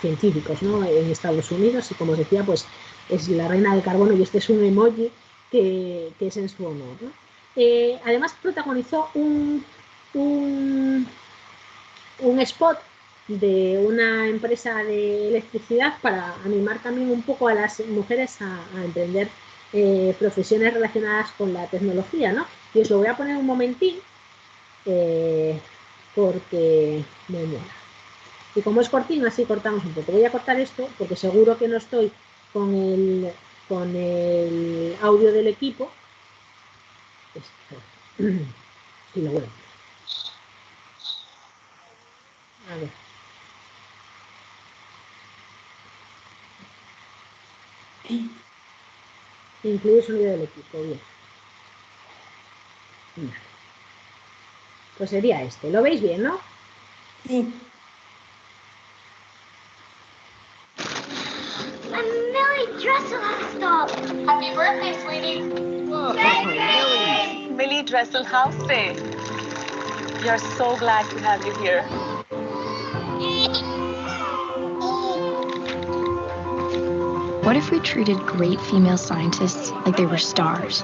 científicos, ¿no? En Estados Unidos y como os decía, pues es la reina del carbono y este es un emoji que es en su honor, ¿no? Además protagonizó un spot de una empresa de electricidad para animar también un poco a las mujeres a emprender profesiones relacionadas con la tecnología, ¿no? Y os lo voy a poner un momentín porque me mola. Y como es cortino, así cortamos un poco. Voy a cortar esto porque seguro que no estoy con el audio del equipo. Y lo vuelvo. A ver. Incluye sonido del equipo, bien. Vale. Pues sería este. ¿Lo veis bien, no? Sí. Millie Dresselhaus. Happy birthday, sweetie. Whoa, Millie Dresselhaus. We are so glad to have you here. What if we treated great female scientists like they were stars?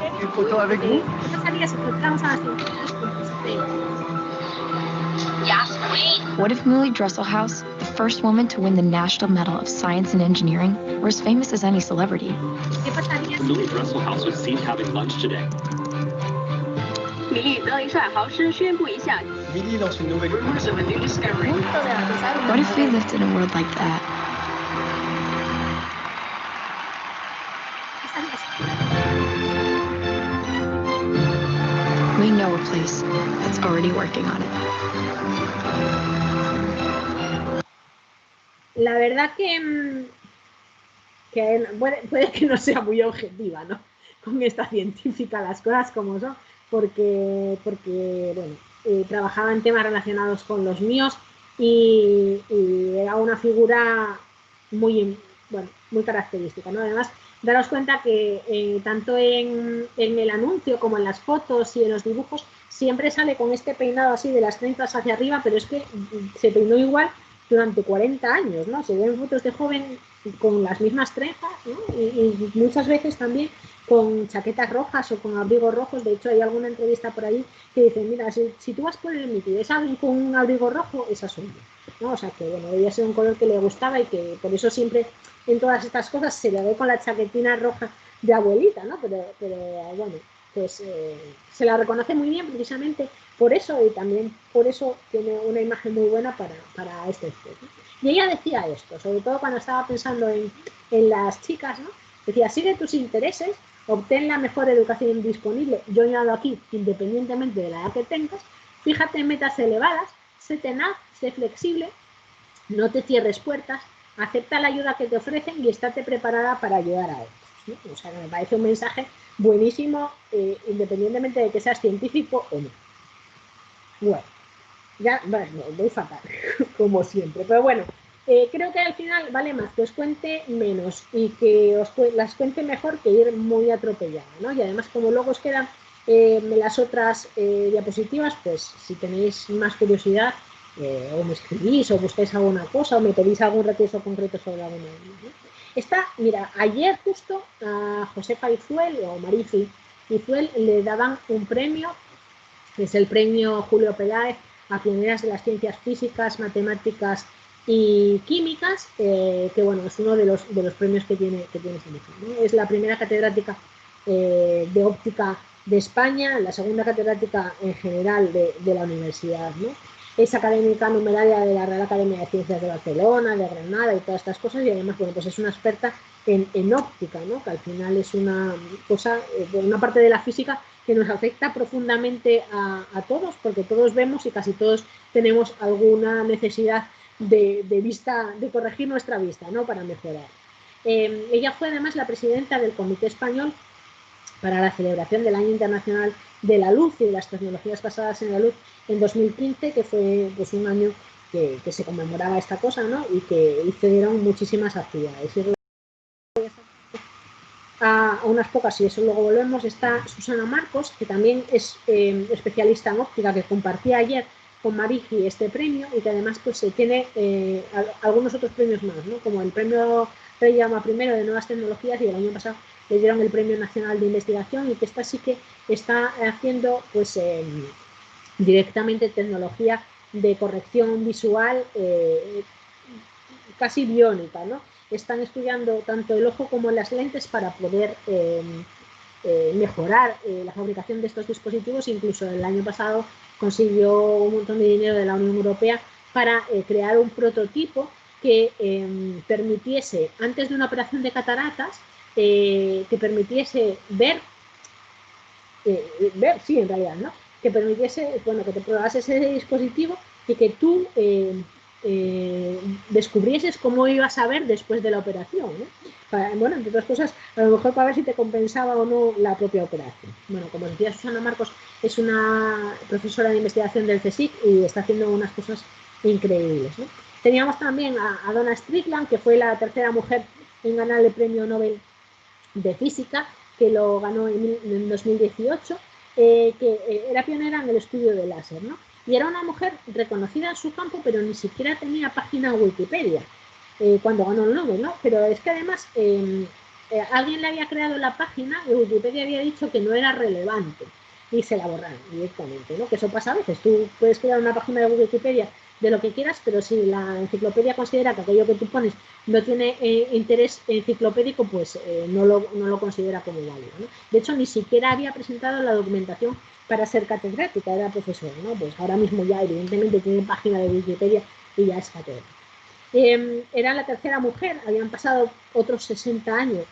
What if Millie Dresselhaus, the first woman to win the National Medal of Science and Engineering, were as famous as any celebrity? Millie Dresselhaus was seen having lunch today. Millie lance une nouvelle. Rumors of a new discovery. What if we lived in a world like that? We know a place that's already working on it. La verdad que puede que no sea muy objetiva, ¿no? Con esta científica, las cosas como son, porque bueno, trabajaba en temas relacionados con los míos y era una figura muy, bueno, muy característica, ¿no? Además, daros cuenta que tanto en el anuncio como en las fotos y en los dibujos siempre sale con este peinado así de las trenzas hacia arriba, pero es que se peinó igual durante 40 años, ¿no? Se ven fotos de joven con las mismas trenzas, ¿no? Y muchas veces también con chaquetas rojas o con abrigos rojos. De hecho, hay alguna entrevista por ahí que dice, mira, si tú vas por el mito y ves a alguien con un abrigo rojo, esa soy yo, ¿no? O sea que, bueno, debía ser un color que le gustaba y que por eso siempre en todas estas cosas se le ve con la chaquetina roja de abuelita, ¿no? Pero bueno, pues se la reconoce muy bien precisamente por eso, y también por eso tiene una imagen muy buena para este juego, ¿no? Y ella decía esto, sobre todo cuando estaba pensando en las chicas, ¿no? Decía, sigue tus intereses, obtén la mejor educación disponible, yo añado aquí, independientemente de la edad que tengas, fíjate en metas elevadas, sé tenaz, sé flexible, no te cierres puertas, acepta la ayuda que te ofrecen y estate preparada para ayudar a otros, ¿no? O sea, me parece un mensaje buenísimo, independientemente de que seas científico o no. Bueno, ya voy fatal, como siempre, pero bueno, creo que al final vale más que os cuente menos y que las cuente mejor que ir muy atropellada, ¿no? Y además, como luego os quedan las otras diapositivas, pues si tenéis más curiosidad, o me escribís o buscáis alguna cosa o me pedís algún recurso concreto sobre alguna de ellas, ¿no? Esta, mira, ayer justo a Josefa Izuel o Marifi Izuel le daban un premio, que es el premio Julio Peláez a pioneras de las ciencias físicas, matemáticas y químicas, que bueno, es uno de los premios que tiene esa mujer, ¿no? Es la primera catedrática de óptica de España, la segunda catedrática en general de la universidad, ¿no? Es académica numeraria de la Real Academia de Ciencias de Barcelona, de Granada y todas estas cosas, y además, bueno, pues es una experta en óptica, ¿no? Que al final es una cosa, una parte de la física que nos afecta profundamente a todos, porque todos vemos y casi todos tenemos alguna necesidad de vista, de corregir nuestra vista, ¿no? Para mejorar. Ella fue además la presidenta del Comité Español para la celebración del Año Internacional de la Luz y de las tecnologías basadas en la luz en 2015, que fue pues un año que se conmemoraba esta cosa, ¿no? Y que hicieron muchísimas actividades. A unas pocas, y eso luego volvemos, está Susana Marcos, que también es especialista en óptica, que compartía ayer con Mariji este premio y que además pues tiene algunos otros premios más, ¿no? Como el premio Rey Jaume I de Nuevas Tecnologías, y el año pasado le dieron el Premio Nacional de Investigación, y que esta sí que está haciendo pues directamente tecnología de corrección visual casi biónica, ¿no? Están estudiando tanto el ojo como las lentes para poder mejorar la fabricación de estos dispositivos. Incluso el año pasado consiguió un montón de dinero de la Unión Europea para crear un prototipo que permitiese, antes de una operación de cataratas, que permitiese ver, sí, en realidad, ¿no? Que permitiese, bueno, que te probase ese dispositivo y que tú descubrieses cómo ibas a ver después de la operación, ¿no? Bueno, entre otras cosas, a lo mejor para ver si te compensaba o no la propia operación. Bueno, como decía Susana Marcos, es una profesora de investigación del CSIC y está haciendo unas cosas increíbles, ¿no? Teníamos también a Donna Strickland, que fue la tercera mujer en ganar el Premio Nobel de Física, que lo ganó en 2018, que era pionera en el estudio del láser, ¿no? Y era una mujer reconocida en su campo, pero ni siquiera tenía página Wikipedia cuando ganó el Nobel, ¿no? Pero es que además alguien le había creado la página y Wikipedia había dicho que no era relevante y se la borraron directamente, ¿no? Que eso pasa a veces. Tú puedes crear una página de Wikipedia de lo que quieras, pero si la enciclopedia considera que aquello que tú pones no tiene interés enciclopédico, pues no lo considera como válido, ¿no? De hecho, ni siquiera había presentado la documentación para ser catedrática, era profesora, ¿no? Pues ahora mismo ya evidentemente tiene página de Wikipedia y ya es catedrática. Era la tercera mujer, habían pasado otros 60 años,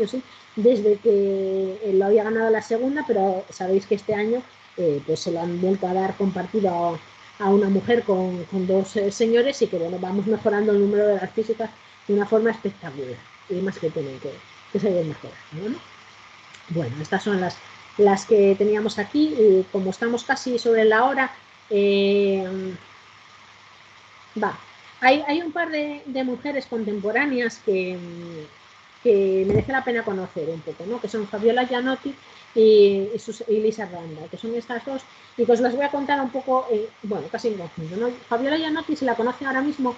¿sí? Desde que lo había ganado la segunda, pero sabéis que este año pues se lo han vuelto a dar compartido a una mujer con dos señores, y que bueno, vamos mejorando el número de las físicas de una forma espectacular, y más que tienen que seguir mejorando, ¿no? Bueno, estas son las las que teníamos aquí, y como estamos casi sobre la hora, hay un par de mujeres contemporáneas que merece la pena conocer un poco, ¿no? Que son Fabiola Gianotti y Lisa Randall, que son estas dos, y que os las voy a contar un poco, bueno, casi en conjunto, ¿no? Fabiola Gianotti se la conoce ahora mismo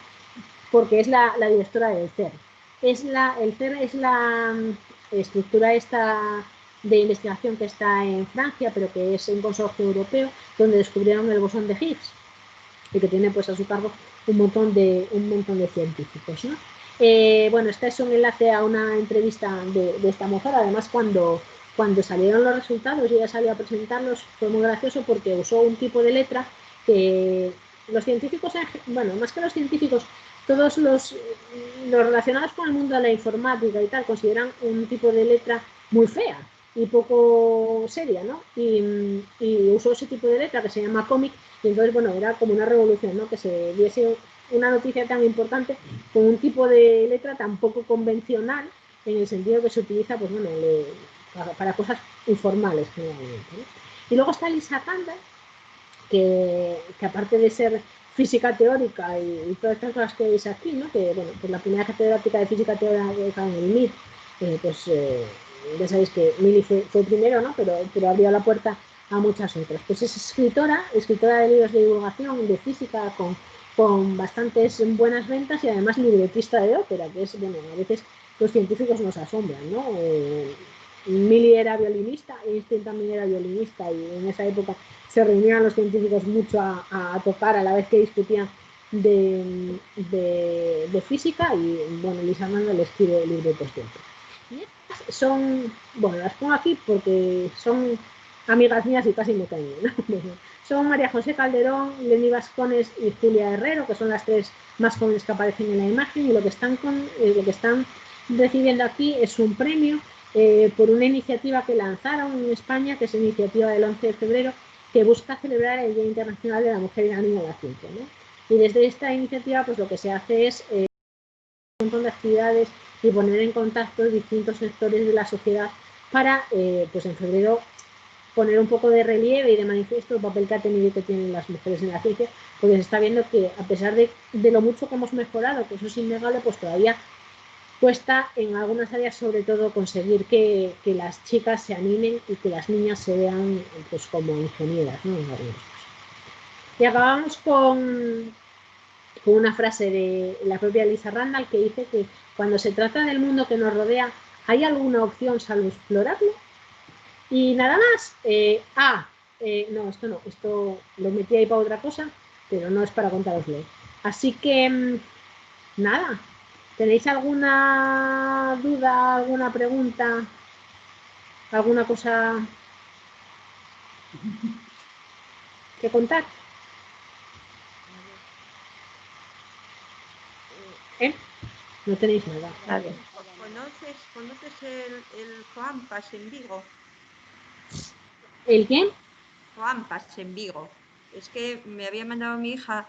porque es la directora del CERN. El CERN es la estructura esta de investigación que está en Francia, pero que es un consorcio europeo, donde descubrieron el bosón de Higgs y que tiene pues a su cargo un montón de científicos, ¿no? Bueno, este es un enlace a una entrevista de esta mujer. Además, cuando salieron los resultados y ella salió a presentarlos, fue muy gracioso porque usó un tipo de letra que los científicos, bueno, más que los científicos, todos los relacionados con el mundo de la informática y tal, consideran un tipo de letra muy fea y poco seria, ¿no? Y usó ese tipo de letra que se llama cómic, y entonces, bueno, era como una revolución, ¿no? Que se diese una noticia tan importante con un tipo de letra tan poco convencional, en el sentido que se utiliza, pues bueno, para cosas informales generalmente, ¿no? Y luego está Lisa Randall, que aparte de ser física teórica y todas estas cosas que veis aquí, ¿no? Que bueno, pues la primera catedrática de física teórica en el MIT, ya sabéis que Milly fue primero, ¿no? Pero abrió la puerta a muchas otras. Pues es escritora de libros de divulgación, de física, con bastantes buenas ventas, y además libretista de ópera, que es, bueno, a veces los científicos nos asombran, ¿no? Milly era violinista, Einstein también era violinista, y en esa época se reunían los científicos mucho a tocar a la vez que discutían de física, y bueno, Lisa Randall escribe libretos siempre. Son, bueno, las pongo aquí porque son amigas mías y casi me caen bien, ¿no? Son María José Calderón, Lenny Vascones y Julia Herrero, que son las tres más jóvenes que aparecen en la imagen, y lo que están recibiendo aquí es un premio por una iniciativa que lanzaron en España, que es la iniciativa del 11 de febrero, que busca celebrar el Día Internacional de la Mujer y la Niña en la Ciencia, ¿no? Y desde esta iniciativa, pues lo que se hace es un montón de actividades y poner en contacto distintos sectores de la sociedad para, pues en febrero, poner un poco de relieve y de manifiesto el papel que ha tenido y que tienen las mujeres en la ciencia, porque se está viendo que a pesar de lo mucho que hemos mejorado, que eso es innegable, pues todavía cuesta en algunas áreas, sobre todo, conseguir que las chicas se animen y que las niñas se vean pues como ingenieras, ¿no? En algunos casos. Y acabamos con una frase de la propia Lisa Randall, que dice que cuando se trata del mundo que nos rodea, ¿hay alguna opción salvo explorarlo? Y nada más. No, esto no, esto lo metí ahí para otra cosa, pero no es para contároslo. Así que, nada. ¿Tenéis alguna duda, alguna pregunta, alguna cosa que contar? ¿Eh? No tenéis nada. Vale. ¿Conoces el Foampas en Vigo? ¿El quién? Foampas en Vigo. Es que me había mandado mi hija,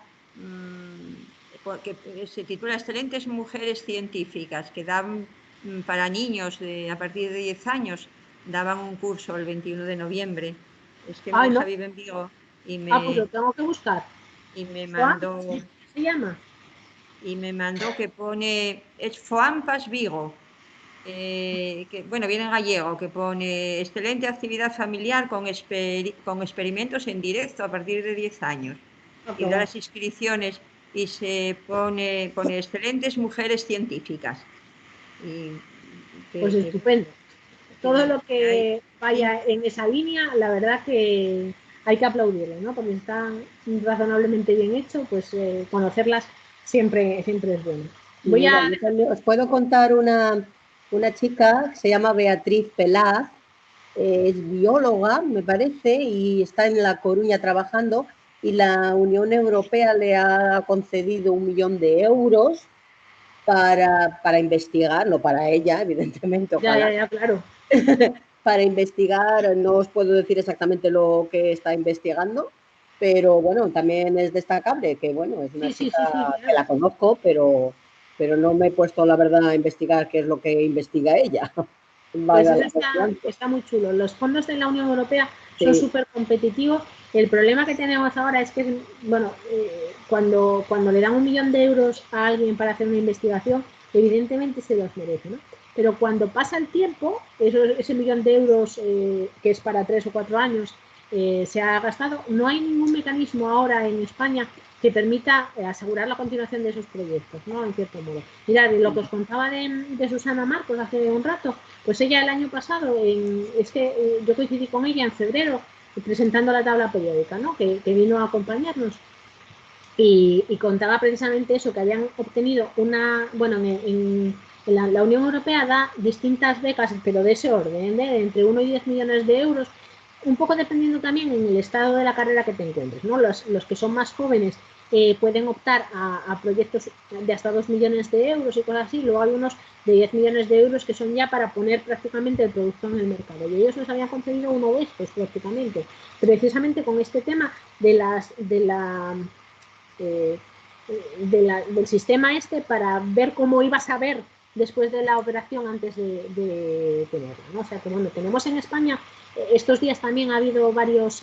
que se titula Excelentes Mujeres Científicas, que dan para niños a partir de 10 años, daban un curso el 21 de noviembre. Es que mi hija vive en Vigo y pues lo tengo que buscar. Y me mandó... ¿Cómo se llama? Y me mandó que pone... Es Foampas Vigo. Que, bueno, viene en gallego, que pone excelente actividad familiar con experimentos en directo a partir de 10 años. Y da las inscripciones y se pone excelentes mujeres científicas. Pues estupendo. Todo lo que vaya en esa línea, la verdad que hay que aplaudirlo, ¿no? Porque está razonablemente bien hecho, pues conocerlas siempre es bueno. Os puedo contar una chica que se llama Beatriz Pelaz, es bióloga, me parece, y está en La Coruña trabajando, y la Unión Europea le ha concedido 1 millón de euros para investigar, no para ella, evidentemente, ojalá. Ya, claro. Para investigar, no os puedo decir exactamente lo que está investigando, pero bueno, también es destacable, que bueno, es una chica que la conozco, pero no me he puesto, la verdad, a investigar qué es lo que investiga ella. Valga Pues la eso redundancia. está muy chulo. Los fondos de la Unión Europea son Sí. súper competitivos. El problema que tenemos ahora es que, bueno, cuando le dan 1 millón de euros a alguien para hacer una investigación, evidentemente se los merece, ¿no? Pero cuando pasa el tiempo, ese 1 millón de euros, que es para 3 o 4 años, se ha gastado, no hay ningún mecanismo ahora en España que permita asegurar la continuación de esos proyectos, ¿no? En cierto modo. Mirad, lo que os contaba de Susana Marcos hace un rato, pues ella el año pasado, yo coincidí con ella en febrero presentando la tabla periódica, ¿no? Que vino a acompañarnos y contaba precisamente eso, que habían obtenido en la Unión Europea da distintas becas, pero de ese orden, de entre 1 y 10 millones de euros, un poco dependiendo también en el estado de la carrera que te encuentres, ¿no? Los que son más jóvenes pueden optar a proyectos de hasta 2 millones de euros y cosas así, luego hay unos de 10 millones de euros que son ya para poner prácticamente el producto en el mercado, y ellos les habían concedido uno de estos prácticamente, precisamente con este tema del sistema este, para ver cómo ibas a ver después de la operación antes de tenerla, ¿no? O sea que bueno, tenemos en España, estos días también ha habido varios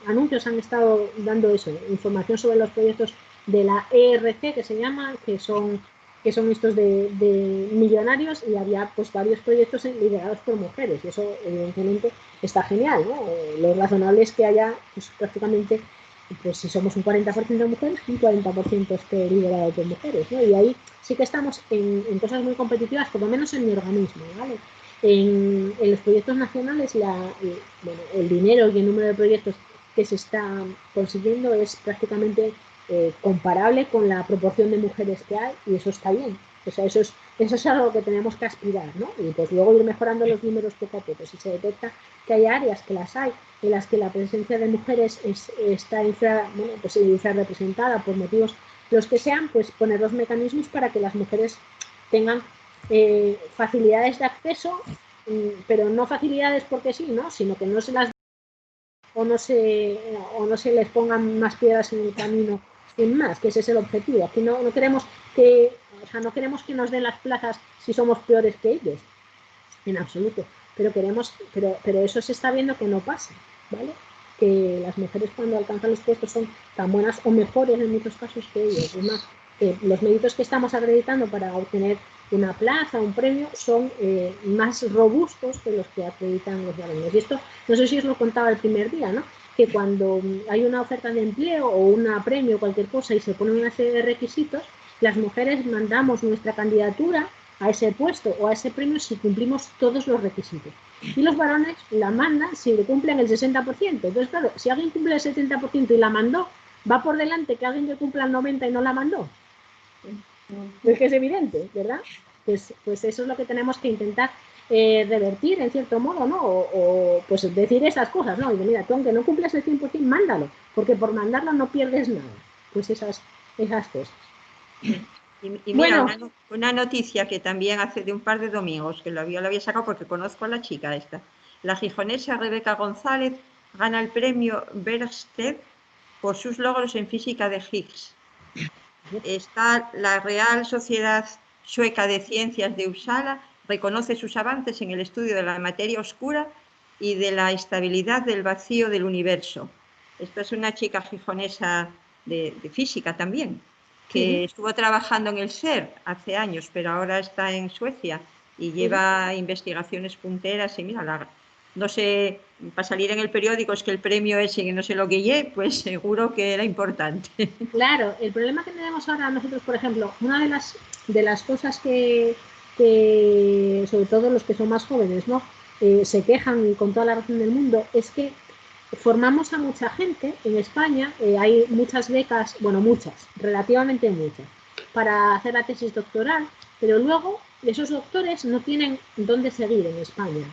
anuncios, han estado dando eso, información sobre los proyectos de la ERC, que se llama, que son estos de millonarios, y había pues varios proyectos liderados por mujeres, y eso evidentemente está genial, ¿no? Lo razonable es que haya pues prácticamente, pues si somos un 40% de mujeres, un 40% esté liderado por mujeres, ¿no? Y ahí sí que estamos en cosas muy competitivas, por lo menos en mi organismo, ¿vale? En los proyectos nacionales, el dinero y el número de proyectos que se está consiguiendo es prácticamente comparable con la proporción de mujeres que hay, y eso está bien. O sea, eso es algo que tenemos que aspirar, ¿no? Y pues luego ir mejorando los números poco a poco. Si se detecta que hay áreas, que las hay, en las que la presencia de mujeres está infrarrepresentada por motivos los que sean, pues poner los mecanismos para que las mujeres tengan facilidades de acceso, pero no facilidades porque sí, ¿no? Sino que no se las o no se les pongan más piedras en el camino sin más, que ese es el objetivo. Aquí no queremos no queremos que nos den las plazas si somos peores que ellos, en absoluto, pero eso se está viendo que no pasa, ¿vale? Que las mujeres cuando alcanzan los puestos son tan buenas o mejores en muchos casos que ellos. Es más, los méritos que estamos acreditando para obtener una plaza, un premio, son más robustos que los que acreditan los varones. Y esto, no sé si os lo contaba el primer día, ¿no? Que cuando hay una oferta de empleo o un premio o cualquier cosa y se pone una serie de requisitos, las mujeres mandamos nuestra candidatura a ese puesto o a ese premio si cumplimos todos los requisitos. Y los varones la mandan si le cumplen el 60%. Entonces, claro, si alguien cumple el 70% y la mandó, va por delante que alguien que cumpla el 90% y no la mandó. Es que es evidente, ¿verdad? Pues eso es lo que tenemos que intentar revertir, en cierto modo, ¿no? O pues decir esas cosas, ¿no? Y mira, tú aunque no cumplas el 100%, mándalo, porque por mandarlo no pierdes nada. Pues esas cosas. Y mira, una noticia que también hace de un par de domingos, que lo había sacado porque conozco a la chica esta. La gijonesa Rebeca González gana el premio Bersted por sus logros en física de Higgs. Está la Real Sociedad Sueca de Ciencias de Uppsala, reconoce sus avances en el estudio de la materia oscura y de la estabilidad del vacío del universo. Esta es una chica gijonesa de física también, que estuvo trabajando en el SER hace años, pero ahora está en Suecia y lleva investigaciones punteras. Y mira, no sé, para salir en el periódico es que el premio ese que no se lo guillé, pues seguro que era importante. Claro, el problema que tenemos ahora nosotros, por ejemplo, una de las cosas que sobre todo los que son más jóvenes, ¿no? Se quejan, y con toda la razón del mundo, es que formamos a mucha gente en España, hay muchas becas, bueno, muchas, relativamente muchas, para hacer la tesis doctoral, pero luego esos doctores no tienen dónde seguir en España.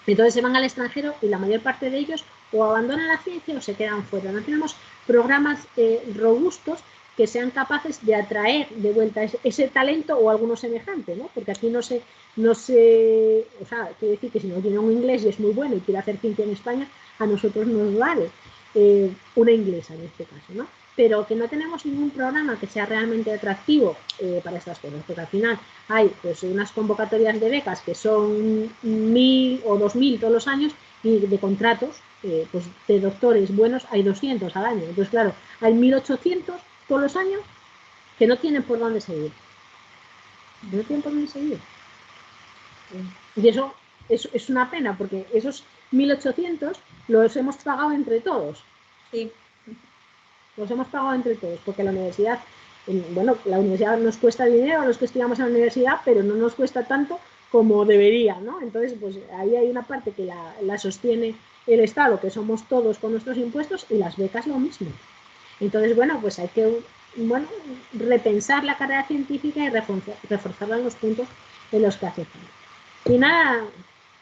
Entonces se van al extranjero y la mayor parte de ellos o abandonan la ciencia o se quedan fuera. No tenemos programas robustos que sean capaces de atraer de vuelta ese talento o alguno semejante, ¿no? Porque aquí no se, o sea, quiere decir que si no tiene un inglés y es muy bueno y quiere hacer ciencia en España, a nosotros nos vale. una inglesa en este caso, ¿no? Pero que no tenemos ningún programa que sea realmente atractivo para estas cosas, porque al final hay pues unas convocatorias de becas que son 1.000 o 2.000 todos los años y de contratos pues de doctores buenos hay 200 al año. Entonces, claro, hay 1.800 todos los años que no tienen por dónde seguir. No tienen por dónde seguir. Y eso es una pena, porque esos 1.800 los hemos pagado entre todos. Sí. Los hemos pagado entre todos, porque la universidad, bueno, la universidad nos cuesta dinero a los que estudiamos en la universidad, pero no nos cuesta tanto como debería, ¿no? Entonces, pues ahí hay una parte que la sostiene el Estado, que somos todos con nuestros impuestos, y las becas lo mismo. Entonces, bueno, pues hay que, bueno, repensar la carrera científica y reforzarla en los puntos en los que hace falta. Y nada,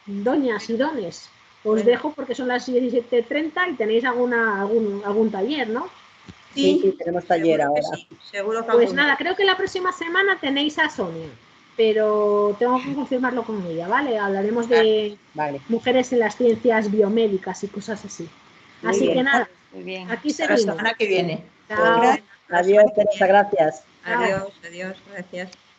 doñas y dones, os dejo porque son las 17:30 y tenéis algún taller, ¿no? Sí, tenemos taller seguro ahora. que sí, seguro que Pues alguno. nada, creo que la próxima semana tenéis a Sonia, pero tengo que confirmarlo con ella, ¿vale? Hablaremos de Vale. mujeres en las ciencias biomédicas y cosas así. Muy Así bien. que nada, Muy bien. aquí Hasta la seguimos. semana que viene. Chao. Gracias. Adiós, Teresa, gracias. Adiós, adiós, gracias.